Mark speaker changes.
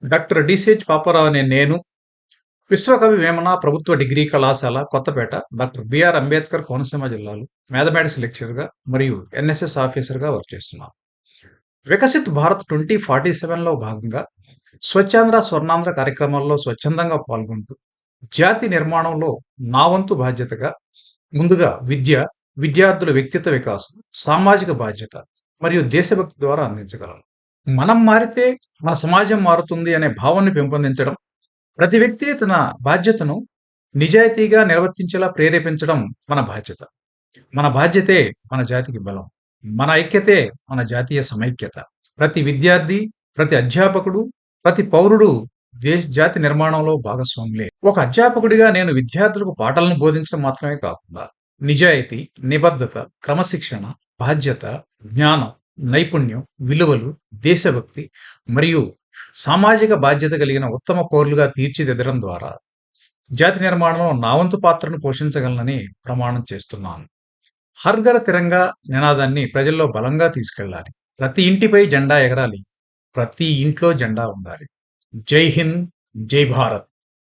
Speaker 1: Doctor DCH Paparao అనే నేను విశ్వకవి వేమన ప్రభుత్వ డిగ్రీ కళాశాల కొత్తపేట డాక్టర్ బిఆర్ అంబేద్కర్ కోనసీమ జిల్లాలో మ్యాథమెటిక్స్ లెక్చరర్గా మరియు ఎన్ఎస్ఎస్ ఆఫీసర్గా వర్క్ చేస్తున్నాను. వికసిత్ భారత్ 2047లో భాగంగా స్వచ్ఛాంధ్ర స్వర్ణాంధ్ర కార్యక్రమాల్లో స్వచ్ఛందంగా పాల్గొంటూ జాతి నిర్మాణంలో నా వంతు బాధ్యతగా ముందుగా విద్యార్థుల వ్యక్తిత్వ వికాసం, సామాజిక బాధ్యత మరియు దేశభక్తి ద్వారా అందించగలను. మనం మారితే మన సమాజం మారుతుంది అనే భావాన్ని పెంపొందించడం, ప్రతి వ్యక్తి తన బాధ్యతను నిజాయితీగా నిర్వర్తించేలా ప్రేరేపించడం మన బాధ్యత. మన బాధ్యతే మన జాతికి బలం. మన ఐక్యతే మన జాతీయ సమైక్యత. ప్రతి విద్యార్థి, ప్రతి అధ్యాపకుడు, ప్రతి పౌరుడు జాతి నిర్మాణంలో భాగస్వాములే. ఒక అధ్యాపకుడిగా నేను విద్యార్థులకు పాఠాలను బోధించడం మాత్రమే కాకుండా నిజాయితీ, నిబద్ధత, క్రమశిక్షణ, బాధ్యత, జ్ఞానం, నైపుణ్యం, విలువలు, దేశభక్తి మరియు సామాజిక బాధ్యత కలిగిన ఉత్తమ పౌరులుగా తీర్చిదిద్దడం ద్వారా జాతి నిర్మాణంలో నా వంతు పాత్రను పోషించగలనని ప్రమాణం చేస్తున్నాను. హర్ ఘర్ తిరంగా నినాదాన్ని ప్రజల్లో బలంగా తీసుకెళ్ళాలి. ప్రతి ఇంటిపై జెండా ఎగరాలి. ప్రతి ఇంట్లో జెండా ఉండాలి. జై హింద్, జై భారత్.